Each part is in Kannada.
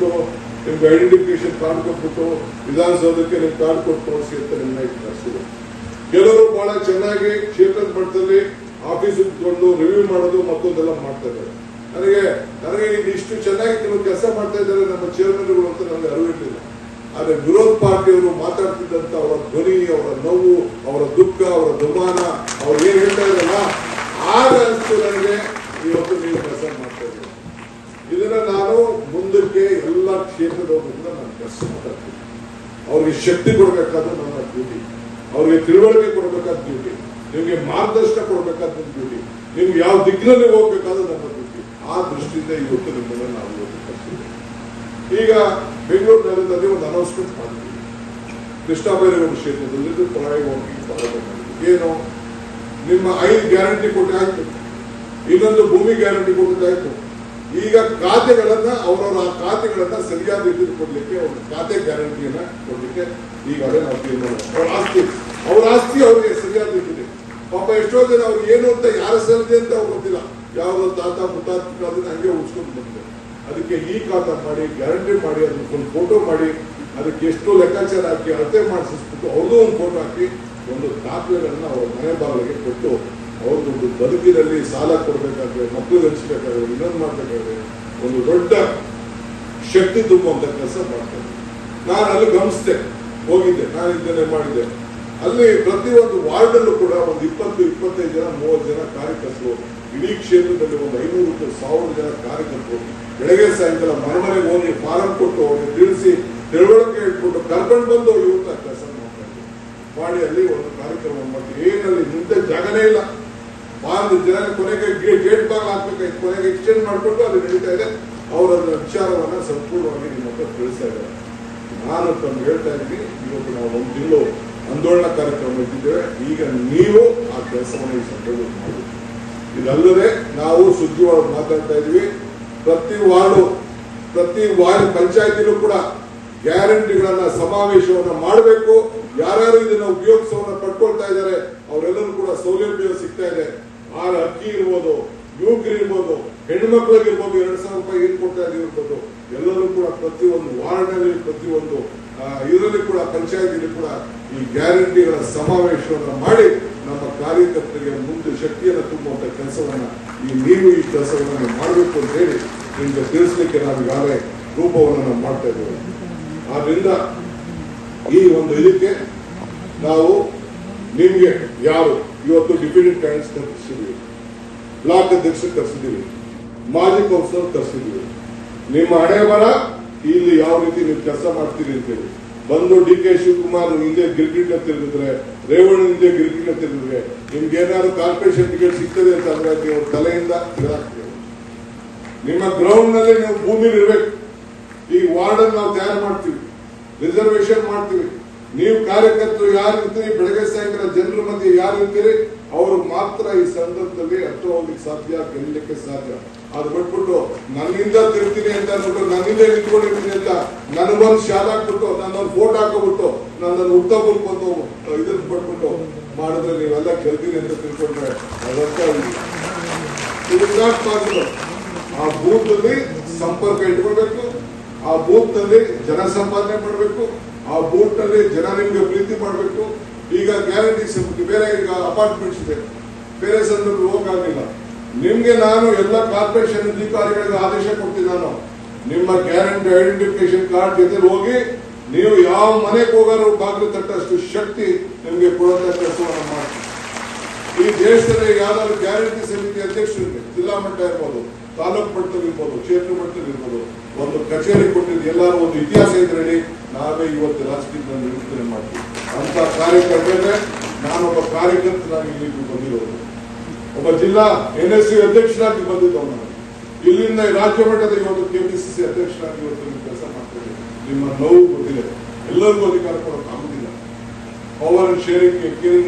ಬಂದು ನಿಮ್ಗೆ ಐಡೆಂಟಿಫಿಕೇಶನ್ ಕಾರ್ಡ್ ಕೊಟ್ಬಿಟ್ಟು ವಿಧಾನಸೌಧಕ್ಕೆ ನಿಮ್ಗೆ ಕಾರ್ಡ್ ಕೊಟ್ಟು ತೋರಿಸಿ ಅಂತ ನಿಮ್ಮನ್ನ ಕಳಿಸಿದ್ರು. ಕೆಲವರು ಬಹಳ ಚೆನ್ನಾಗಿ ಕ್ಷೇತ್ರದ ಮಟ್ಟದಲ್ಲಿ ಆಫೀಸ್ ಇಟ್ಕೊಂಡು ರಿವ್ಯೂ ಮಾಡೋದು ಮತ್ತೊಂದೆಲ್ಲ ಮಾಡ್ತಾ ಇದ್ದಾರೆ. ನನಗೆ ಇಷ್ಟು ಚೆನ್ನಾಗಿ ನೀವು ಕೆಲಸ ಮಾಡ್ತಾ ಇದ್ದಾರೆ ನಮ್ಮ ಚೇರ್ಮನ್ಗಳು ಅಂತ ನನಗೆ ಅರಿವಿರಲಿಲ್ಲ. ಆದ್ರೆ ವಿರೋಧ ಪಾರ್ಟಿಯವರು ಮಾತಾಡ್ತಿದ್ದಂತ ಅವರ ಧ್ವನಿ, ಅವರ ನೋವು, ಅವರ ದುಃಖ, ಅವರ ದುಮಾನ, ಅವ್ರು ಏನ್ ಹೇಳ್ತಾ ಇದ್ರಲ್ಲ ಆಗ ಅನಿಸ್ತು ನನಗೆ ಇವತ್ತು ನೀವು ಕೆಲಸ ಮಾಡ್ತಾ ಇದ್ದೀವಿ. ಇದನ್ನ ನಾನು ಮುಂದಕ್ಕೆ ಎಲ್ಲ ಕ್ಷೇತ್ರದವರಿಂದ ನಾನು ಕೆಲಸ ಮಾಡ್ತೀನಿ. ಅವ್ರಿಗೆ ಶಕ್ತಿ ಕೊಡಬೇಕಾದ್ರೆ ನನ್ನ ಡ್ಯೂಟಿ, ಅವ್ರಿಗೆ ತಿಳುವಳಿಕೆ ಕೊಡಬೇಕಾದ ಡ್ಯೂಟಿ, ನಿಮ್ಗೆ ಮಾರ್ಗದರ್ಶನ ಕೊಡಬೇಕಾದ ಡ್ಯೂಟಿ, ನಿಮ್ಗೆ ಯಾವ ದಿಕ್ಕಿನಲ್ಲಿ ಹೋಗ್ಬೇಕಾದ್ರೆ ನಮ್ಮ ಡ್ಯೂಟಿ. ಆ ದೃಷ್ಟಿಯಿಂದ ಇವತ್ತು ನಿಮ್ಮನ್ನ ನಾವು ಕಳಿಸಿದ್ದೇವೆ. ಈಗ ಬೆಂಗಳೂರಿನಲ್ಲಿ ಒಂದು ಅನೌನ್ಸ್ಮೆಂಟ್ ಮಾಡಿದ್ವಿ. ಕೃಷ್ಣ ಬೈರೇಗೌಡ ಕ್ಷೇತ್ರದಲ್ಲಿ ಪ್ರಾಯೋಗಿಕವಾಗಿ ಏನು ನಿಮ್ಮ 5 ಗ್ಯಾರಂಟಿ ಕೊಟ್ಟು ಆಯ್ತು, ಇನ್ನೊಂದು ಭೂಮಿ ಗ್ಯಾರಂಟಿ ಕೊಟ್ಟಿದ್ದಾಯ್ತು. ಈಗ ಖಾತೆಗಳನ್ನ ಅವರವರ ಆ ಖಾತೆಗಳನ್ನ ಸರಿಯಾದ ರೀತಿಯಲ್ಲಿ ಕೊಡ್ಲಿಕ್ಕೆ ಒಂದು ಖಾತೆ ಗ್ಯಾರಂಟಿಯನ್ನ ಕೊಡ್ಲಿಕ್ಕೆ ಈಗಾಗಲೇ ನಾವು ತೀರ್ಮಾನ. ಅವ್ರ ಆಸ್ತಿ ಅವರಿಗೆ ಸರಿಯಾದ ರೀತಿಯಲ್ಲಿ ಪಾಪ ಎಷ್ಟೋ ಜನ ಅವ್ರು ಏನು ಅಂತ ಯಾರ ಸಲ್ಲದೆ ಅಂತ ಅವ್ರು ಗೊತ್ತಿಲ್ಲ. ಯಾವುದೋ ತಾತ ಮುತ್ತಾತ ಅದನ್ನ ಹಂಗೆ ಉಳಿಸ್ಕೊಂಡು ಬಂದಿದೆ. ಅದಕ್ಕೆ ಈ ಖಾತಾ ಮಾಡಿ ಗ್ಯಾರಂಟಿ ಮಾಡಿ ಅದಕ್ಕೊಂದು ಫೋಟೋ ಮಾಡಿ ಅದಕ್ಕೆ ಎಷ್ಟು ಲೆಕ್ಕಾಚಾರ ಹಾಕಿ ಅಳತೆ ಮಾಡಿಸ್ಬಿಟ್ಟು ಅವ್ರದ್ದು ಒಂದು ಫೋಟೋ ಹಾಕಿ ಒಂದು ದಾಖಲೆಗಳನ್ನ ಅವ್ರ ಮನೆ ಬಾಗಿಲಿಗೆ ಕೊಟ್ಟು ಅವ್ರದ್ದು ಬದುಕಿನಲ್ಲಿ ಸಾಲ ಕೊಡ್ಬೇಕಾದ್ರೆ, ಮಕ್ಕಳು ಹಂಚಬೇಕಾದ್ರೆ, ಇನ್ನೊಂದು ಮಾಡ್ಬೇಕಾದ್ರೆ ಒಂದು ದೊಡ್ಡ ಶಕ್ತಿ ತುಂಬುವಂತ ಕೆಲಸ ಮಾಡ್ತಾರೆ. ನಾನು ಅಲ್ಲಿ ಗಮನಿಸಿದೆ, ಹೋಗಿದ್ದೆ, ನಾನು ಇದನ್ನೇ ಮಾಡಿದ್ದೆ. ಅಲ್ಲಿ ಪ್ರತಿಯೊಂದು ವಾರ್ಡಲ್ಲೂ ಕೂಡ ಒಂದು 20-25 ಜನ 30 ಜನ ಕಾರ್ಯಕರ್ತರು, ಇಡೀ ಕ್ಷೇತ್ರದಲ್ಲಿ ಒಂದು 500-1000 ಜನ ಕಾರ್ಯಕರ್ತರು ಬೆಳಗ್ಗೆ ಸಾಯಂಕಾಲ ಮನೆಗೆ ಹೋಗಿ ಫಾರಂ ಕೊಟ್ಟು ಅವ್ರಿಗೆ ತಿಳಿಸಿ ತಿಳುವಳಿಕೆ ಇಟ್ಕೊಂಡು ಕರ್ಕೊಂಡು ಬಂದು ಇವತ್ತು ಕೆಲಸ ಮಾಡಿ ಅಲ್ಲಿ ಒಂದು ಕಾರ್ಯಕ್ರಮ ಮಾಡಿ ಏನಲ್ಲಿ ನಿಂತ ಜಾಗನೇ ಇಲ್ಲ. ಒಂದು ಜನ ಕೊನೆಗೆ ಗೇಟ್ ಬಾಗ್ ಹಾಕ್ಬೇಕಾಯ್ತು, ಕೊನೆಗೆ ಎಕ್ಸ್ಟೆಂಡ್ ಮಾಡಿಕೊಂಡು ಅದು ನಡೀತಾ ಇದೆ. ಅವರ ವಿಚಾರವನ್ನ ಸಂಪೂರ್ಣವಾಗಿ ನಿಮ್ಮ ಹತ್ರ ತಿಳಿಸ್ತಾ ಇದ್ದಾರೆ. ನಾನು ತಮ್ಗೆ ಹೇಳ್ತಾ ಇದ್ದೀನಿ, ಇವತ್ತು ನಾವು 1 ತಿಂಗಳು ಆಂದೋಲನ ಕಾರ್ಯಕ್ರಮ ಇಟ್ಟಿದ್ದೇವೆ. ಈಗ ನೀವು ಆ ಕೆಲಸವನ್ನು ಈ ಸಂದರ್ಭದಲ್ಲಿ ಮಾಡಿ. ಇದಲ್ಲದೆ ನಾವು ಸುದ್ದಿಯೊಳಗೆ ಮಾತಾಡ್ತಾ ಇದೀವಿ. ಪ್ರತಿ ವಾರ್ಡ್ ಪಂಚಾಯತಿನೂ ಕೂಡ ಗ್ಯಾರಂಟಿಗಳನ್ನ ಸಮಾವೇಶವನ್ನ ಮಾಡಬೇಕು. ಯಾರ್ಯಾರು ಇದನ್ನ ಉಪಯೋಗಿಸೋನ್ನ ಪಡ್ಕೊಳ್ತಾ ಇದ್ದಾರೆ ಅವರೆಲ್ಲರೂ ಕೂಡ ಸೌಲಭ್ಯ ಸಿಗ್ತಾ ಇದೆ. ಅಕ್ಕಿ ಇರ್ಬೋದು, ಯುವಕರು ಇರ್ಬೋದು, ಹೆಣ್ಮಕ್ಳಿಗಿರ್ಬೋದು, 2,000 ರೂಪಾಯಿ ಏನ್ ಕೊಡ್ತಾ ಇರ್ಬೋದು, ಎಲ್ಲರೂ ಕೂಡ ಪ್ರತಿಯೊಂದು ವಾರ್ಡ್ನಲ್ಲಿ ಪ್ರತಿಯೊಂದು ಇದರಲ್ಲಿ ಕೂಡ ಪಂಚಾಯತಿಯಲ್ಲಿ ಕೂಡ ಈ ಗ್ಯಾರಂಟಿಗಳ ಸಮಾವೇಶವನ್ನ ಮಾಡಿ ನಮ್ಮ ಕಾರ್ಯಕರ್ತರಿಗೆ ಮುಂದೆ ಶಕ್ತಿಯನ್ನು ತುಂಬುವಂತ ಕೆಲಸವನ್ನ ನೀವು ಈ ಕೆಲಸವನ್ನ ಮಾಡಬೇಕು ಅಂತ ಹೇಳಿ ನಿಮ್ಗೆ ತಿಳಿಸ್ಲಿಕ್ಕೆ ನಾವು ಈಗಾಗಲೇ ರೂಪವನ್ನು ನಾವು ಮಾಡ್ತಾ ಇದ್ದೇವೆ. ಆದ್ರಿಂದ ಈ ಒಂದು ಇದಕ್ಕೆ ನಾವು ನಿಮ್ಗೆ ಯಾರು ಇವತ್ತು ಡಿಪ್ಯೂಟಿ ಕ್ಯಾಂಡಿಡೇಟ್ಸ್ ಕರೆಸಿದ್ದೀವಿ, ಬ್ಲಾಕ್ ಅಧ್ಯಕ್ಷರು ಕರೆಸಿದ್ದೀವಿ, ಮಾಜಿ ಕೌನ್ಸಿಲರ್ ಕರೆಸಿದ್ದೀವಿ. ನಿಮ್ಮ ಹಣೆ ಬರ ಇಲ್ಲಿ ಯಾವ ರೀತಿ ನೀವು ಕೆಲಸ ಮಾಡ್ತೀರಿ ಅಂತೇಳಿ ಬಂದು DK ಶಿವಕುಮಾರ್ ಹಿಂದೆ ಗಿರ್ಗಿಟ್ ತಿರುಗಿದ್ರೆ, ರೇವಣ್ಣ ಹಿಂದೆ ಗಿರ್ಗಿಟ್ ತಿರುಗಿದ್ರೆ ನಿಮ್ಗೆ ಏನಾದ್ರು ಕಾರ್ಪೊರೇಷನ್ ಟಿಕೆಟ್ ಸಿಗ್ತದೆ ಅಂತಂದ್ರೆ ನೀವು ತಲೆಯಿಂದ ತಿರುಗಾಕ್ತೀವಿ. ನಿಮ್ಮ ಗ್ರೌಂಡ್ ನಲ್ಲಿ ನೀವು ಭೂಮಿ ಇರ್ಬೇಕು. ಈ ವಾರ್ಡ್ ಅನ್ನು ನಾವು ತಯಾರು ಮಾಡ್ತೀವಿ, ರಿಸರ್ವೇಶನ್ ಮಾಡ್ತೀವಿ. ನೀವು ಕಾರ್ಯಕರ್ತರು ಯಾರು ಇರ್ತೀರಿ, ಬೆಳಗ್ಗೆ ಸಾಯಂಕಾಲ ಜನರ ಮಧ್ಯೆ ಯಾರು ಇರ್ತೀರಿ, ಅವರು ಮಾತ್ರ ಈ ಸಂದರ್ಭದಲ್ಲಿ ಹತ್ರ ಹೋಗ್ಲಿಕ್ಕೆ ಸಾಧ್ಯ, ಗೆಲ್ಲಲಿಕ್ಕೆ ಸಾಧ್ಯ. ಅದು ಬಿಟ್ಬಿಟ್ಟು ನನ್ನಿಂದ ತಿರ್ತೀನಿ ಅಂತ ಅಂದ್ಬಿಟ್ಟು, ನನ್ನಿಂದ ನಿಂತ್ಕೊಂಡಿರ್ತೀನಿ ಅಂತ ನನಗೊಂದು ಶಾಲೆ ಹಾಕ್ಬಿಟ್ಟು, ನನ್ನೊಂದು ಫೋಟೋ ಹಾಕೋಬಿಟ್ಟು, ನನ್ನನ್ನು ಉತ್ತಮಕ್ಕೆ ಬಂದು ಇದನ್ನ ಕೊಟ್ಬಿಟ್ಟು ಮಾಡಿದ್ರೆ ನೀವೆಲ್ಲ ಗೆಲ್ತೀನಿ ಅಂತ ತಿಳ್ಕೊಂಡ್ರೆ ಅದರ್ಥ ಇದು. ಆ ಬೂತ್ ನಲ್ಲಿ ಸಂಪರ್ಕ ಇಟ್ಕೊಳ್ಬೇಕು, ಆ ಬೂತ್ ನಲ್ಲಿ ಜನ ಸಂಪಾದನೆ ಮಾಡಬೇಕು, ಆ ಬೂತ್ ನಲ್ಲಿ ಜನ ನಿಮ್ಗೆ ಪ್ರೀತಿ ಮಾಡಬೇಕು. ಈಗ ಗ್ಯಾರಂಟಿ ಬೇರೆ, ಈಗ ಅಪಾರ್ಟ್ಮೆಂಟ್ಸ್ ಇದೆ, ಬೇರೆ ಸಂದರ್ಭ ಹೋಗಲಿಲ್ಲ. ನಿಮ್ಗೆ ನಾನು ಎಲ್ಲ ಕಾರ್ಪೊರೇಷನ್ ಅಧಿಕಾರಿಗಳಿಗೆ ಆದೇಶ ಕೊಡ್ತೀನಿ. ನಾನು ನಿಮ್ಮ ಗ್ಯಾರಂಟಿ ಐಡೆಂಟಿಫಿಕೇಶನ್ ಕಾರ್ಡ್ ಜೊತೆ ಹೋಗಿ ನೀವು ಯಾವ ಮನೆಗೆ ಹೋಗಾರು ಬಾಗಿಲು ತಟ್ಟಷ್ಟು ಶಕ್ತಿ ನಿಮ್ಗೆ ಕೊಡುವಂತ ಕೆಲಸವನ್ನು ಮಾಡ್ತೀವಿ. ಈ ದೇಶದಲ್ಲಿ ಯಾವ್ದಾದ್ರು ಗ್ಯಾರಂಟಿ ಸಮಿತಿ ಅಧ್ಯಕ್ಷರಿಗೆ ಜಿಲ್ಲಾ ಮಟ್ಟ ಇರ್ಬೋದು, ತಾಲೂಕು ಮಟ್ಟದಲ್ಲಿ ಇರ್ಬೋದು, ಕ್ಷೇತ್ರ ಮಟ್ಟದಲ್ಲಿ ಇರ್ಬೋದು, ಒಂದು ಕಚೇರಿ ಕೊಟ್ಟಿದ್ದು ಎಲ್ಲರೂ ಒಂದು ಇತಿಹಾಸ ಇದ್ರಲ್ಲಿ ನಾವೇ ಇವತ್ತು ರಾಜಕೀಯದಲ್ಲಿ ನಿರೂಪಣೆ ಮಾಡ್ತೀವಿ. ಅಂತ ಕಾರ್ಯಕರ್ತರೆ ನಾನೊಬ್ಬ ಕಾರ್ಯಕರ್ತನಾಗಿ ಇಲ್ಲಿ ಬಂದಿರೋದು, ಒಬ್ಬ ಜಿಲ್ಲಾ NSU ಅಧ್ಯಕ್ಷರಾಗಿ ಬಂದಿದ್ದವನು, ಇಲ್ಲಿಂದ ರಾಜ್ಯ ಮಟ್ಟದ ಇವತ್ತು KPCC ಅಧ್ಯಕ್ಷರಾಗಿ ಇವತ್ತು ಕೆಲಸ ಮಾಡ್ತಿದ್ದೇವೆ. ನಿಮ್ಮ ನೋವು ಗೊತ್ತಿದೆ, ಎಲ್ಲರಿಗೂ ಅಧಿಕಾರ ಕೊಡೋಕ್ಕಾಗುದಿಲ್ಲ. ಪವರ್ ಶೇರಿಂಗ್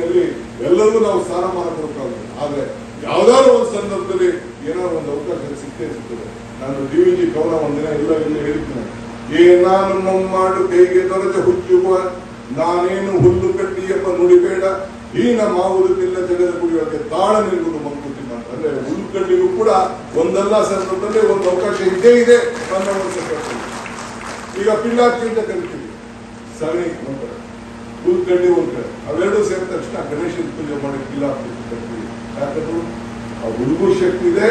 ನಲ್ಲಿ ಎಲ್ಲರಿಗೂ ನಾವು ಸ್ಥಾನಮಾನ ಕೊಡೋಕ್ಕಾಗುತ್ತೆ. ಆದ್ರೆ ಯಾವ್ದಾದ್ರು ಒಂದು ಸಂದರ್ಭದಲ್ಲಿ ಏನಾದ್ರು ಒಂದು ಅವಕಾಶ ಸಿಗ್ತೇ ಸಿಗ್ತದೆ. ನಾನು DVG ಕವನ ಒಂದಿನ ಎಲ್ಲ ಹೇಳಿದ್ದೇನೆ. ಏನಾನು ಮಾಡು ಕೈಗೆ ದೊರೆತ ಹುಚ್ಚುವ, ನಾನೇನು ಹುಲ್ಲು ಕಟ್ಟಿ ಎಂಬ ನುಡಿಬೇಡ, ಈ ನಮ್ಮ ಉದುಕಿಲ್ಲ ಜಗದ ಕುಡಿಯೋಕೆ ತಾಳ ನಿಲ್ಲುವುದು ಮಂಕುತಿ ಅಂತ. ಅಂದ್ರೆ ಹುಲ್ಲು ಕಡ್ಡಿಗೂ ಕೂಡ ಒಂದಲ್ಲ ಸಂದರ್ಭದಲ್ಲಿ ಒಂದು ಅವಕಾಶ ಇದ್ದೇ ಇದೆ. ಈಗ ಪಿಲ್ಲಾರ್ತಿ ಅಂತ ಕರಿತೀವಿ, ಸಗಣಿ ಒಂಥರ, ಹುಲ್ಗಡ್ಡಿ ಒಂಥರ, ಅವೆರಡು ಸೇರಿದ ತಕ್ಷಣ ಗಣೇಶನ ಪೂಜೆ ಮಾಡಿ ಪಿಲ್ಲಾರ್ತಿ ಅಂತ ಕರಿತೀವಿ. ಯಾಕಂದ್ರೆ ಆ ಹುಡುಗೂ ಶಕ್ತಿ ಇದೆ,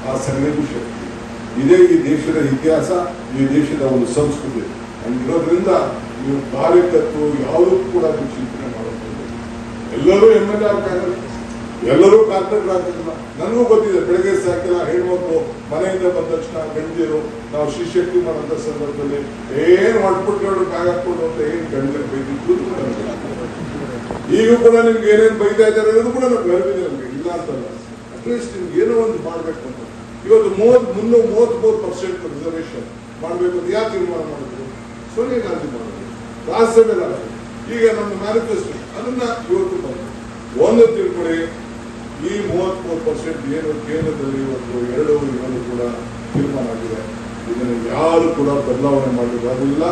ಆ ಸಗಣಿಗೂ ಶಕ್ತಿ ಇದೇ ಈ ದೇಶದ ಇತಿಹಾಸ, ಈ ದೇಶದ ಒಂದು ಸಂಸ್ಕೃತಿ. ಹಂಗಿರೋದ್ರಿಂದ ನೀವು ಕಾರ್ಯಕರ್ತರು ಯಾವುದಕ್ಕೂ ಕೂಡ ನೀವು ಚಿಂತನೆ ಮಾಡಬಹುದು. ಎಲ್ಲರೂ MLA ಆಗ್ತಾರೆ, ಎಲ್ಲರೂ ಕಾರ್ಪೊರೇಟರ್. ನನಗೂ ಗೊತ್ತಿದೆ, ಬೆಳಗ್ಗೆ ಸಾಯಂಕಾಲ ಹೆಣ್ಮಕ್ಳು ಮನೆಯಿಂದ ಬಂದ ತಕ್ಷಣ ಗಂಡಿರು ನಾವು ಶಿಶಕ್ತಿ ಮಾಡೋಂಥ ಸಂದರ್ಭದಲ್ಲಿ ಏನ್ ಮಾಡ್ಬಿಟ್ಟು ಬ್ಯಾಗ್ ಹಾಕೊಂಡು ಅಂತ ಏನ್ ಗಂಡಲ್ಲಿ ಬೈದಿದ್ದು ಈಗ ಕೂಡ ನಿಮ್ಗೆ ಏನೇನು ಬೈತಾ ಇದ್ದಾರೆ ಅನ್ನೋದು ಕೂಡ ನಮ್ಗೆ ಅರಿವಿದೆ. ನಮ್ಗೆ ಇಲ್ಲ ಅಂತಲ್ಲ, ಅಟ್ಲೀಸ್ಟ್ ನಿಮ್ಗೆ ಏನೋ ಒಂದು ಮಾಡ್ಬೇಕು ಅಂತ. ಇವತ್ತು 33% ರಿಸರ್ವೇಶನ್ ಮಾಡ್ಬೇಕು ಅಂತ ಯಾರು ತೀರ್ಮಾನ ಮಾಡಿದ್ರು? ಸೋನಿಯಾ ಗಾಂಧಿ ಮಾಡಿದ್ರು, ರಾಜ್ಯಸಭೆಲ್ಲ. ಈಗ ನಮ್ಮ ಮ್ಯಾನಿಫೆಸ್ಟೋ ಅದನ್ನ ಇವತ್ತು ಬಂದು ಒಂದು ತಿಳ್ಕೊಳ್ಳಿ, ಈ 33% ಏನು ಕೇಂದ್ರದಲ್ಲಿ ಇವತ್ತು 2 ಕೂಡ ತೀರ್ಮಾನ ಆಗಿದೆ. ಇದನ್ನು ಯಾರು ಕೂಡ ಬದಲಾವಣೆ ಮಾಡಲಿಲ್ಲ.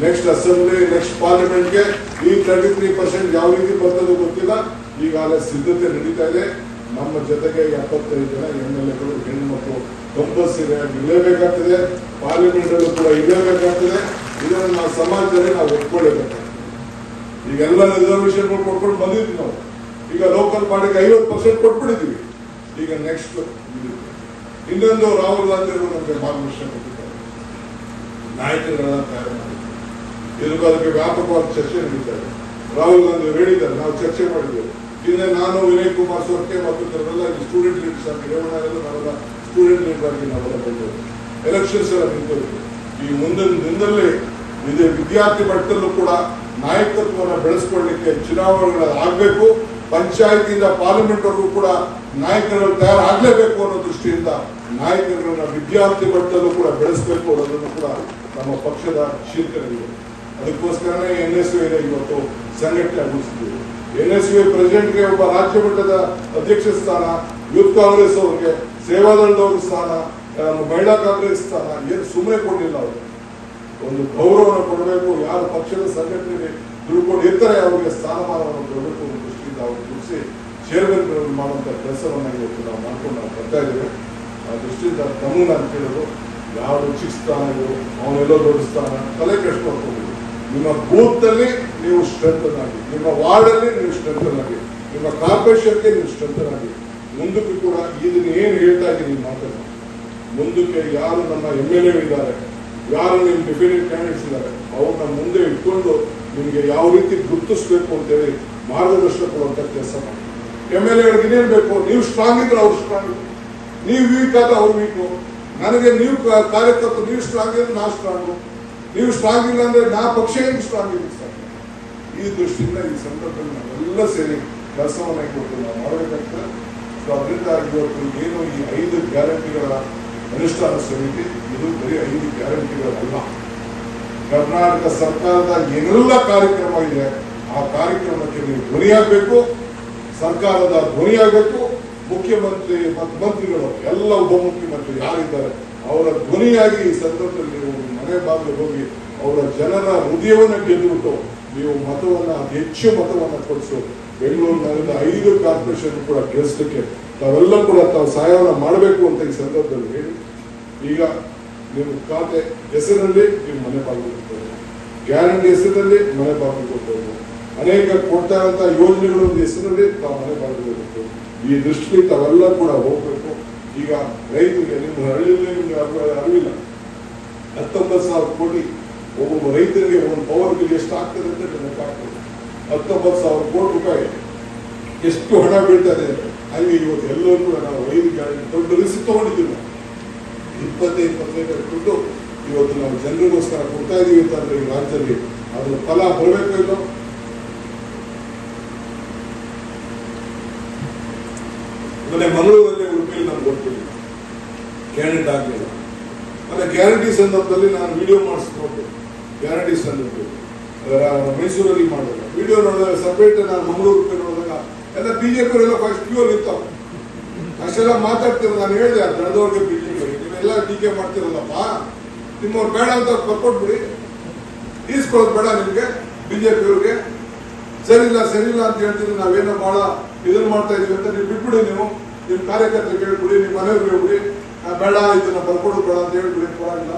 ನೆಕ್ಸ್ಟ್ ಅಸೆಂಬ್ಲಿ, ನೆಕ್ಸ್ಟ್ ಪಾರ್ಲಿಮೆಂಟ್ಗೆ ಈ 33% ಯಾವ ರೀತಿ ಬರ್ತದೋ ಗೊತ್ತಿಲ್ಲ. ಈಗಾಗಲೇ ಸಿದ್ಧತೆ ನಡೀತಾ ಇದೆ. ನಮ್ಮ ಜೊತೆಗೆ 75 ಜನ MLAಗಳು ಹೆಣ್ಮಕ್ಳು ಕಂಪಲ್ಸರಿ ಆಗಿ ಇರಲೇಬೇಕಾಗ್ತದೆ. ಪಾರ್ಲಿಮೆಂಟ್ ಅಲ್ಲೂ ಕೂಡ ಇರಲೇಬೇಕಾಗ್ತದೆ. ಇದನ್ನು ನಾವು ಸಮಾಜದಲ್ಲಿ ನಾವು ಒಪ್ಕೊಳ್ಳೇಬೇಕಾಗ್ತದೆ. ಈಗೆಲ್ಲ ರಿಸರ್ವೇಶನ್ ಕೊಟ್ಕೊಂಡು ಬಂದಿದ್ವಿ ನಾವು. ಈಗ ಲೋಕಲ್ ಬಾಡಿಗೆ 50% ಕೊಟ್ಬಿಟ್ಟಿದ್ದೀವಿ. ಈಗ ನೆಕ್ಸ್ಟ್ ಇನ್ನೊಂದು ರಾಹುಲ್ ಗಾಂಧಿ ಅವರು ನಮಗೆ ಮಾರ್ಗದರ್ಶನ ಕೊಟ್ಟಿದ್ದಾರೆ, ನಾಯಕರುಗಳನ್ನ ತಯಾರು ಮಾಡಿದ್ದಾರೆ. ಅದಕ್ಕೆ ವ್ಯಾಪಕವಾದ ಚರ್ಚೆ ನಡೀತಾರೆ. ರಾಹುಲ್ ಗಾಂಧಿ ಅವರು ಹೇಳಿದ್ದಾರೆ, ನಾವು ಚರ್ಚೆ ಮಾಡಿದ್ದೇವೆ. ಹಿಂದೆ ನಾನು ವಿನಯ್ ಕುಮಾರ್ ಸೊರ್ಕೆ ಮತ್ತು ಕೆಲವೆಲ್ಲ ಸ್ಟೂಡೆಂಟ್ ಲೀಡರ್ಸ್ ಆಗಿ ರೇವಣ್ಣರೆಲ್ಲ ನಾವೆಲ್ಲ ಸ್ಟೂಡೆಂಟ್ ಲೀಡರ್ ಆಗಿ ನಾವೆಲ್ಲ ಬಂದೆವು. ಎಲೆಕ್ಷನ್ಸ್ ಎಲ್ಲ ನಿಂತಿತ್ತು. ಈ ಮುಂದಿನ ದಿನದಲ್ಲಿ ಇದೇ ವಿದ್ಯಾರ್ಥಿ ಮಟ್ಟದಲ್ಲೂ ಕೂಡ ನಾಯಕತ್ವವನ್ನು ಬೆಳೆಸ್ಕೊಳ್ಳಿಕ್ಕೆ ಚುನಾವಣೆಗಳು ಆಗಬೇಕು. ಪಂಚಾಯತಿಯಿಂದ ಪಾರ್ಲಿಮೆಂಟ್ ವರೆಗೂ ಕೂಡ ನಾಯಕರು ತಯಾರಾಗಲೇಬೇಕು ಅನ್ನೋ ದೃಷ್ಟಿಯಿಂದ ನಾಯಕರನ್ನ ವಿದ್ಯಾರ್ಥಿ ಮಟ್ಟದಲ್ಲೂ ಕೂಡ ಬೆಳೆಸಬೇಕು ಅನ್ನೋದನ್ನು ಕೂಡ ನಮ್ಮ ಪಕ್ಷದ ಚಿಂತನೆ ಇದೆ. ಅದಕ್ಕೋಸ್ಕರನೇ NSU ಇವತ್ತು ಸಂಘಟನೆಗೊಳಿಸಿದ್ದೀವಿ. NSU ಪ್ರೆಸಿಡೆಂಟ್ಗೆ ಒಬ್ಬ ರಾಜ್ಯ ಮಟ್ಟದ ಅಧ್ಯಕ್ಷ ಸ್ಥಾನ, ಯೂತ್ ಕಾಂಗ್ರೆಸ್ ಅವರಿಗೆ ಸೇವಾದಳದವ್ರ ಸ್ಥಾನ, ಮಹಿಳಾ ಕಾಂಗ್ರೆಸ್ ಸ್ಥಾನ ಏನು ಸುಮ್ಮನೆ ಕೊಡಲಿಲ್ಲ. ಅವರು ಒಂದು ಗೌರವವನ್ನು ಕೊಡಬೇಕು. ಯಾರು ಪಕ್ಷದ ಸಂಘಟನೆಗೆ ದುಡ್ಕೊಂಡು ಇರ್ತಾರೆ ಅವರಿಗೆ ಸ್ಥಾನಮಾನವನ್ನು ಕೊಡಬೇಕು ಅನ್ನೋ ದೃಷ್ಟಿಯಿಂದ ಅವರು ಗುರುಸಿ ಚೇರ್ಮನ್ ಮಾಡುವಂತ ಕೆಲಸವನ್ನ ಇವತ್ತು ನಾವು ಮಾಡ್ಕೊಂಡು ನಾವು ಬರ್ತಾ ಇದ್ದೇವೆ. ಆ ದೃಷ್ಟಿಯಿಂದ ತಮ್ಮ ನಾನು ಕೇಳೋದು, ಯಾವ ಚಿಕ್ಕ ಸ್ಥಾನ ಇದು, ಅವನೆಲ್ಲೋ ದೊಡ್ಡ ಸ್ಥಾನ, ತಲೆ ಕೆಡಿಸ್ಕೊಂಡು ನಿಮ್ಮ ಬೂತ್ ಅಲ್ಲಿ ನೀವು ಸ್ಟ್ರೆಂಥನ್ ಆಗಿ, ನಿಮ್ಮ ವಾರ್ಡ್ ಅಲ್ಲಿ ನೀವು ಸ್ಟ್ರೆಂಥನ್ ಆಗಿ, ನಿಮ್ಮ ಕಾರ್ಪೊರೇಷನ್ಗೆ ನೀವು ಸ್ಟ್ರೆಂಥನ್ ಆಗಿ, ಮುಂದಕ್ಕೆ ಕೂಡ ಇದನ್ನ ಏನ್ ಹೇಳ್ತಾ ಇದ್ದೀನಿ ಮಾತನ್ನ ಮುಂದಕ್ಕೆ ಯಾರು ನಮ್ಮ MLA ಇದ್ದಾರೆ, ಯಾರು ನಿಮ್ಮ ಡಿಫಿನೆಟ್ ಕ್ಯಾಂಡಿಡೇಟ್ಸ್ ಇದ್ದಾರೆ, ಅವ್ರನ್ನ ಮುಂದೆ ಇಟ್ಕೊಂಡು ನಿಮ್ಗೆ ಯಾವ ರೀತಿ ಗುರುತಿಸ್ಬೇಕು ಅಂತೇಳಿ ಮಾರ್ಗದರ್ಶನ ಕೊಡುವಂತ ಕೆಲಸ ಮಾಡಿ. MLA ಅವ್ರಿಗೆ ಇನ್ನೇನ್ ಬೇಕು? ನೀವು ಸ್ಟ್ರಾಂಗ್ ಇದ್ರೆ ಅವ್ರು ಸ್ಟ್ರಾಂಗ್, ನೀವು ವೀಕ್ ಆದ್ರೆ ಅವ್ರು ವೀಕು. ನನಗೆ ನೀವು ಕಾರ್ಯಕರ್ತರು ನೀವು ಸ್ಟ್ರಾಂಗ್ ಇದ್ರೆ ನಾ ಸ್ಟ್ರಾಂಗು, ನೀವು ಸ್ಟ್ರಾಂಗ್ ಇಲ್ಲ ಅಂದ್ರೆ ನಾ ಪಕ್ಷ ಏನು ಸ್ಟ್ರಾಂಗ್ ಇಲ್ಲ ಸರ್. ಈ ದೃಷ್ಟಿಯಿಂದ ಈ ಸಂದರ್ಭದಲ್ಲಿ ನಾವೆಲ್ಲ ಸೇರಿ ಕೆಲಸವನ್ನ ಕೊಟ್ಟು ನಾವು ಮಾಡಬೇಕಾಗ್ತದೆ. ಸೊ ಅದರಿಂದ ಇವತ್ತು ಏನು ಈ 5 ಗ್ಯಾರಂಟಿಗಳ ಅನುಷ್ಠಾನ ಸಮಿತಿ, ಇದು ಬರೀ 5 ಗ್ಯಾರಂಟಿಗಳಲ್ಲ. ಕರ್ನಾಟಕ ಸರ್ಕಾರದ ಏನೆಲ್ಲ ಕಾರ್ಯಕ್ರಮ ಇದೆ ಆ ಕಾರ್ಯಕ್ರಮಕ್ಕೆ ನೀವು ಧ್ವನಿಯಾಗಬೇಕು, ಸರ್ಕಾರದ ಧ್ವನಿಯಾಗಬೇಕು. ಮುಖ್ಯಮಂತ್ರಿ ಮತ್ತು ಮಂತ್ರಿಗಳು ಎಲ್ಲ ಉಪಮುಖ್ಯಮಂತ್ರಿ ಯಾರಿದ್ದಾರೆ ಅವರ ಧ್ವನಿಯಾಗಿ ಈ ಸಂದರ್ಭದಲ್ಲಿ ನೀವು ಮನೆ ಬಾಗಿಲು ಹೋಗಿ ಅವರ ಜನರ ಹೃದಯವನ್ನು ಗೆದ್ದುಬಿಟ್ಟು ನೀವು ಮತವನ್ನ ಹೆಚ್ಚು ಮತವನ್ನ ಕೊಡಿಸು. ಬೆಂಗಳೂರಿನ 5 ಕಾರ್ಪೊರೇಷನ್ ಕೂಡ ಗೆಲ್ಲಿಸಲಿಕ್ಕೆ ತಾವೆಲ್ಲ ಕೂಡ ತಾವು ಸಹಾಯವನ್ನು ಮಾಡಬೇಕು ಅಂತ ಈ ಸಂದರ್ಭದಲ್ಲಿ ಹೇಳಿ, ಈಗ ನೀವು ಖಾತೆ ಹೆಸರಲ್ಲಿ ನೀವು ಮನೆ ಬಾಗಿಲು ಕೊಡ್ಬೋದು, ಗ್ಯಾರಂಟಿ ಹೆಸರಲ್ಲಿ ಮನೆ ಬಾಗಿಲು ಕೊಡ್ಬೋದು, ಅನೇಕ ಕೊಡ್ತಾ ಇರುವಂತ ಯೋಜನೆಗಳ ಹೆಸರಲ್ಲಿ ತಾವು ಮನೆ ಬಾಗಿಲು ಕೊಡ್ಬೋದು. ಈ ದೃಷ್ಟಿ ತಾವೆಲ್ಲ ಕೂಡ ಹೋಗ್ಬೇಕು. ಈಗ ರೈತರಿಗೆ ನಿಮ್ಮ ಹಳ್ಳಿಯಲ್ಲಿ ನಿಮ್ಗೆ ಅರಿವಿಲ್ಲ, 19,000 ಕೋಟಿ ಒಬ್ಬೊಬ್ಬ ರೈತರಿಗೆ ಒಂದು ಪವರ್ ಬಿಲ್ ಎಷ್ಟು ಆಗ್ತದೆ ಅಂತ ಲೆಕ್ಕಾಗ್ತದೆ. 19,000 ಕೋಟಿ ರೂಪಾಯಿ ಎಷ್ಟು ಹಣ ಬೀಳ್ತಾ ಇದೆ. ಹಂಗೆ ಇವತ್ತು ಎಲ್ಲರೂ ಕೂಡ ನಾವು 5 ಗ್ಯಾರಂಟಿ ದೊಡ್ಡ ರಿಸಿಪ್ಟ್ ತಗೊಂಡಿದ್ದೀವಿ. 25 ದುಡ್ಡು ಇವತ್ತು ನಾವು ಜನರಿಗೋಸ್ಕರ ಕೊಡ್ತಾ ಇದೀವಿ ಅಂತಂದ್ರೆ ಈ ರಾಜ್ಯದಲ್ಲಿ ಅದ್ರ ಫಲ ಬರಬೇಕು. ಇಲ್ಲೋ ಮೊನ್ನೆ ಮಂಗಳೂರಲ್ಲಿ ಉಡುಪಿಯಲ್ಲಿ ನಮ್ಗೆ ಗೊತ್ತಿಲ್ಲ, ಕ್ಯಾಂಡಿಡೇಟ್ ಆಗಲಿಲ್ಲ. ಮತ್ತೆ ಗ್ಯಾರಂಟಿ ಸಂದರ್ಭದಲ್ಲಿ ನಾನು ವಿಡಿಯೋ ಮಾಡಿಸ್ಕೊಂಡು ಗ್ಯಾರಂಟಿ ಸಂದರ್ಭದಲ್ಲಿ ಮೈಸೂರಲ್ಲಿ ಮಾಡಿದಾಗ ವಿಡಿಯೋ ನೋಡಿದಾಗ ಸಪರೇಟ್ ನಾನು ಮಂಗಳೂರು ನೋಡಿದಾಗ ಎಲ್ಲ ಬಿಜೆಪಿಯವರೆಲ್ಲ ಫಸ್ಟ್ ಕ್ಯೂರ್ ಇರ್ತಾವ. ಅಷ್ಟೆಲ್ಲ ಮಾತಾಡ್ತಿರೋ ನಾನು ಹೇಳಿದೆ ದಳದವ್ರಿಗೆ ಬಿಜೆಪಿ ನೀವೆಲ್ಲ ಟೀಕೆ ಮಾಡ್ತಿರಲ್ಲಪ್ಪ, ನಿಮ್ಮವ್ರು ಬೇಡ ಅಂತ ಬರ್ಕೊಟ್ಬಿಡಿ, ಈಸ್ಕೊಳ್ಳೋದು ಬೇಡ ನಿಮ್ಗೆ ಬಿಜೆಪಿಯವ್ರಿಗೆ. ಸರಿಲ್ಲ ಅಂತ ಹೇಳ್ತೀವಿ. ನಾವೇನೋ ಬಹಳ ಇದನ್ನ ಮಾಡ್ತಾ ಇದೀವಿ ಅಂತ ನೀವು ಬಿಟ್ಬಿಡಿ. ನೀವು ನಿಮ್ಮ ಕಾರ್ಯಕರ್ತರಿಗೆ ಹೇಳ್ಬಿಡಿ, ನಿಮ್ಮ ಮನೆಯವ್ರಿಗೆ ಹೇಳ್ಬಿಡಿ, ಬೇಡ ಇದನ್ನ ಬರ್ಕೊಡೋದು ಬೇಡ ಅಂತ ಹೇಳ್ಬಿಡಿ. ಪರವಾಗಿಲ್ಲ,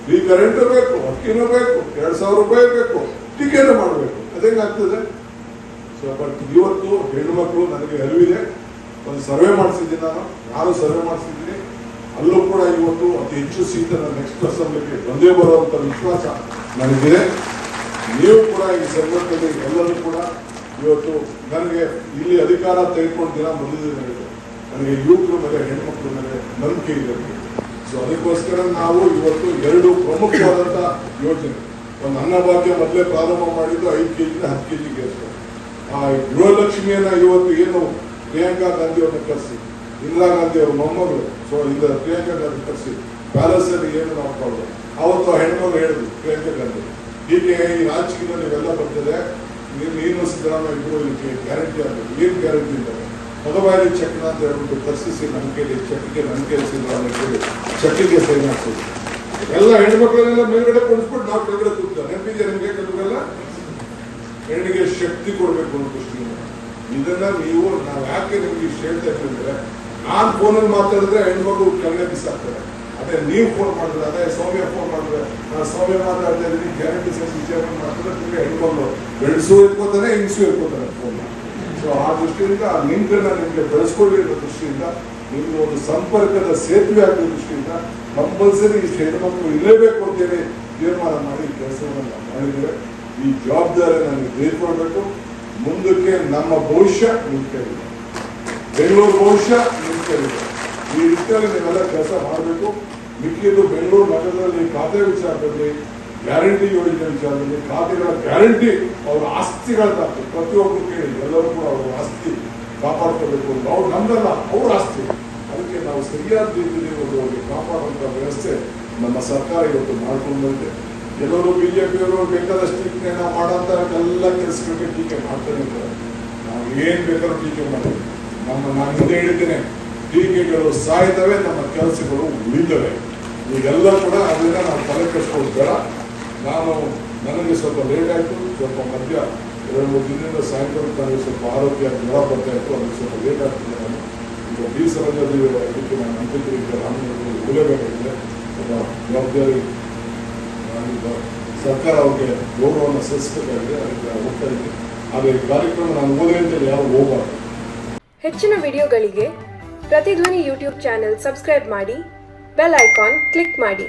ಫ್ರೀ ಕರೆಂಟ್ ಬೇಕು, ಅಕ್ಕಿನೂ ಬೇಕು, 2,000 ರೂಪಾಯಿ ಬೇಕು, ಟಿಕೆಟ್ ಮಾಡಬೇಕು. ಅದೇಂಗಾಗ್ತದೆ? ಸೊ ಬಟ್ ಇವತ್ತು ಹೆಣ್ಣುಮಕ್ಕಳು ನನಗೆ ಅರಿವಿದೆ. ಒಂದು ಸರ್ವೆ ಮಾಡಿಸಿದ್ದೀನಿ ನಾನು ಸರ್ವೆ ಮಾಡಿಸಿದ್ದೀನಿ. ಅಲ್ಲೂ ಕೂಡ ಇವತ್ತು ಅತಿ ಹೆಚ್ಚು ಸೀಟ್ ನೆಕ್ಸ್ಟ್ ಅಸೆಂಬ್ಲಿಗೆ ಬಂದೇ ಬರುವಂತ ವಿಶ್ವಾಸ ನನಗಿದೆ. ನೀವು ಕೂಡ ಈ ಸಂದರ್ಭದಲ್ಲಿ ಎಲ್ಲರೂ ಕೂಡ ಇವತ್ತು ನನಗೆ ಇಲ್ಲಿ ಅಧಿಕಾರ ತೆಗೆದುಕೊಂಡು ದಿನ ಬಂದಿದೆ. ನನಗೆ ಯುವಕರ ಮೇಲೆ ಹೆಣ್ಮಕ್ಳ ಮೇಲೆ ನಂಬಿಕೆ ಇದೆ. ಸೊ ಅದಕ್ಕೋಸ್ಕರ ನಾವು ಇವತ್ತು 2 ಪ್ರಮುಖವಾದಂತ ಯೋಜನೆ, ಒಂದು ಅನ್ನಭಾಗ್ಯ ಮೊದಲೇ ಪ್ರಾರಂಭ ಮಾಡಿದ್ದು 5 kg 10 kg ಗ್ಯಾಸ್. ಆ ಗೃಹಲಕ್ಷ್ಮಿಯನ್ನ ಇವತ್ತು ಏನು ಪ್ರಿಯಾಂಕಾ ಗಾಂಧಿ ಅವ್ರನ್ನ ಕರೆಸಿ, ಇಂದಿರಾ ಗಾಂಧಿ ಅವ್ರ ಮೊಮ್ಮಗಳು, ಸೊ ಇಂದ ಪ್ರಿಯಾಂಕಾ ಗಾಂಧಿ ಕರೆಸಿ ಪ್ಯಾಲೇಸ್ ಅಲ್ಲಿ ಏನು ನಾವು ಪ್ರಾಬ್ಲಮ್ ಅವತ್ತು ಹೆಣ್ಮಗಳು ಹೇಳಿದ್ರು ಪ್ರಿಯಾಂಕಾ ಗಾಂಧಿ, ಹೀಗೆ ಈ ರಾಜಕೀಯದಲ್ಲಿ ಇವೆಲ್ಲ ಬರ್ತದೆ, ನೀನು ಸಿದ್ದರಾಮಯ್ಯ ಇಬ್ಬರು ಇದಕ್ಕೆ ಗ್ಯಾರಂಟಿ ಆಗಬೇಕು. ಏನ್ ಗ್ಯಾರಂಟಿ ಇದ್ದಾರೆ? ಪದವಾರಿ ಚೆಕ್ನ ಅಂತ ಹೇಳ್ಬಿಟ್ಟು ತರ್ಸಿಸಿ ನಮ್ಮ ಕೈಲಿ ಚೆಕ್ಗೆ ನನ್ನ ಕೈಲಿ ಸಿದ್ದರಾಮಯ್ಯ ಹೇಳಿ ಚೆಕ್ಗೆ ಸೈನ್ ಹಾಕ್ತದೆ. ಎಲ್ಲ ಹೆಣ್ಮಕ್ಳನ್ನೆಲ್ಲ ಮೇಲ್ಗಡೆ ಕೊಡಿಸ್ಬಿಟ್ಟು ನಾವು ಕೆಳಗಡೆ ಕೂತ್ತಾರೆ. ನೆನಪಿದೆ ನಿಮ್ಗೆ? ಕೆಲವೆಲ್ಲ ಹೆಣ್ಣಿಗೆ ಶಕ್ತಿ ಕೊಡಬೇಕು ಅನ್ನೋ ದೃಷ್ಟಿಯಿಂದ ಇದನ್ನ ನೀವು ನಾವು ಯಾಕೆ ನಿಮ್ಗೆ ಇಷ್ಟು ಹೇಳ್ತಾ ಇದ್ದೀವಿ, ನಾನ್ ಫೋನಲ್ಲಿ ಮಾತಾಡಿದ್ರೆ ಹೆಣ್ಮಕ್ಳು ಕೆಳಗೆ ಬಿಸಾಕ್ತಾರೆ. ಅದೇ ನೀವು ಫೋನ್ ಮಾಡಿದ್ರೆ, ಅದೇ ಸೌಮ್ಯ ಫೋನ್ ಮಾಡಿದ್ರೆ, ನಾನು ಸೌಮ್ಯ ಮಾತಾಡ್ತಾ ಇದ್ದೀನಿ ಗ್ಯಾರಂಟಿ ಸೈನ್ಸ್ ವಿಚಾರ ಮಾಡಿದ್ರೆ ನಿಮಗೆ ಹೆಣ್ಮಕ್ಳು ಗಂಡಸು ಇಟ್ಕೋತಾನೆ, ಹೆಂಗಸು ಇಟ್ಕೋತಾನೆ ಫೋನ್. ಸೊ ಆ ದೃಷ್ಟಿಯಿಂದ ನಿಮ್ಗನ್ನ ನಿಮ್ಗೆ ಬೆಳೆಸ್ಕೊಳ್ಳಿ ಅನ್ನೋ ದೃಷ್ಟಿಯಿಂದ, ನಿಮ್ಗೆ ಒಂದು ಸಂಪರ್ಕದ ಸೇತುವೆ ಆಗೋ ದೃಷ್ಟಿಯಿಂದ ಕಂಪಲ್ಸರಿ ಇಷ್ಟು ಹೆಣ್ಮಕ್ಳು ಇರಲೇಬೇಕು ಅಂತೇಳಿ ತೀರ್ಮಾನ ಮಾಡಿ ಕೆಲಸವನ್ನು ನಾವು ಮಾಡಿದ್ದೇವೆ. ಈ ಜವಾಬ್ದಾರಿ ನನಗೆ ತೆಗೆದುಕೊಳ್ಬೇಕು. ಮುಂದಕ್ಕೆ ನಮ್ಮ ಭವಿಷ್ಯ ನಿಮ್ಮ ಕೈಲಿದೆ, ಬೆಂಗಳೂರು ಭವಿಷ್ಯ ನಿಮ್ಮ ಕೈಲಿದೆ. ಈ ರೀತಿಯಲ್ಲಿ ನೀವೆಲ್ಲ ಕೆಲಸ ಮಾಡಬೇಕು. ಮಿಕ್ಕಿದ್ದು ಬೆಂಗಳೂರು ನಗರದಲ್ಲಿ ಖಾತೆ ವಿಚಾರದಲ್ಲಿ, ಗ್ಯಾರಂಟಿ ಯೋಜನೆ ವಿಚಾರದಲ್ಲಿ, ಖಾತೆಗಳ ಗ್ಯಾರಂಟಿ ಅವರ ಆಸ್ತಿಗಳದ್ದಾಗ್ತದೆ. ಪ್ರತಿಯೊಬ್ಬರು ಕೇಳಿ ಎಲ್ಲರೂ ಕೂಡ ಅವರ ಆಸ್ತಿ ಕಾಪಾಡ್ಕೋಬೇಕು. ನಾವು ನಮ್ದಲ್ಲ, ಅವ್ರ ಆಸ್ತಿ. ಅದಕ್ಕೆ ನಾವು ಸರಿಯಾದ ರೀತಿಯಲ್ಲಿ ಒಂದು ಕಾಪಾಡುವಂತ ವ್ಯವಸ್ಥೆ ನಮ್ಮ ಸರ್ಕಾರ ಇವತ್ತು ಮಾಡ್ಕೊಂಡು ಬಂದಿದೆ. ಎಲ್ಲರೂ ಬಿಜೆಪಿಯವರು ಬೇಕಾದಷ್ಟು ಟೀಕೆ ನಾವು ಮಾಡೋಂಥ ಎಲ್ಲ ಕೆಲಸಗಳಿಗೆ ಟೀಕೆ ಮಾಡ್ತಾನೆ ಇರ್ತಾರೆ. ನಾವು ಏನ್ ಬೇಕಾದ್ರೂ ಟೀಕೆ ಮಾಡ್ತೀವಿ. ನಾನು ಹಿಂದೆ ಹೇಳಿದ್ದೇನೆ, ಟೀಕೆಗಳು ಸಾಯ್ತವೆ, ನಮ್ಮ ಕೆಲಸಗಳು ಉಳಿತವೆ. ಈಗೆಲ್ಲ ಕೂಡ ಅದನ್ನ ನಾವು ತಲೆ ಕೆಡಿಸ್ಕೊಳ್ಬೇಡ. ನನಗೆ ಸ್ವಲ್ಪ ಲೇಟ್ ಆಯಿತು, ಸ್ವಲ್ಪ ಮಧ್ಯ 2-3 ದಿನದಿಂದ ಸಾಯಂಕಾಲ ನನಗೆ ಸ್ವಲ್ಪ ಆರೋಗ್ಯ ಜ್ವರ ಬರ್ತಾ ಇತ್ತು, ಅದಕ್ಕೆ ಸ್ವಲ್ಪ ಲೇಟ್ ಆಗ್ತಿದೆ. ನಾನು ಈಗ ಈ ಸಲದಲ್ಲಿ ಅದಕ್ಕೆ ನಾನು ಅಂತ್ಯಕ್ರಿಯೆ ರಾಮನಗರದಲ್ಲಿ ಹೋಗಲೇಬೇಕಾಗಿದೆ. ಒಬ್ಬ ಜವಾಬ್ದಾರಿ ಸರ್ಕಾರ ಅವ್ರಿಗೆ ಗೌರವವನ್ನು ಸಲ್ಲಿಸಬೇಕಾಗಿದೆ. ಅದಕ್ಕೆ ಹೋಗ್ತಾ ಇದ್ದೀನಿ. ಆದರೆ ಈ ಕಾರ್ಯಕ್ರಮ ನಾನು ಓದೇ ಅಂತೇಳಿ ಯಾರು ಹೋಗಬಾರ್ದು. ಹೆಚ್ಚಿನ ವಿಡಿಯೋಗಳಿಗೆ ಪ್ರತಿಧ್ವನಿ ಯೂಟ್ಯೂಬ್ ಚಾನೆಲ್ ಸಬ್ಸ್ಕ್ರೈಬ್ ಮಾಡಿ, ಬೆಲ್ ಐಕಾನ್ ಕ್ಲಿಕ್ ಮಾಡಿ.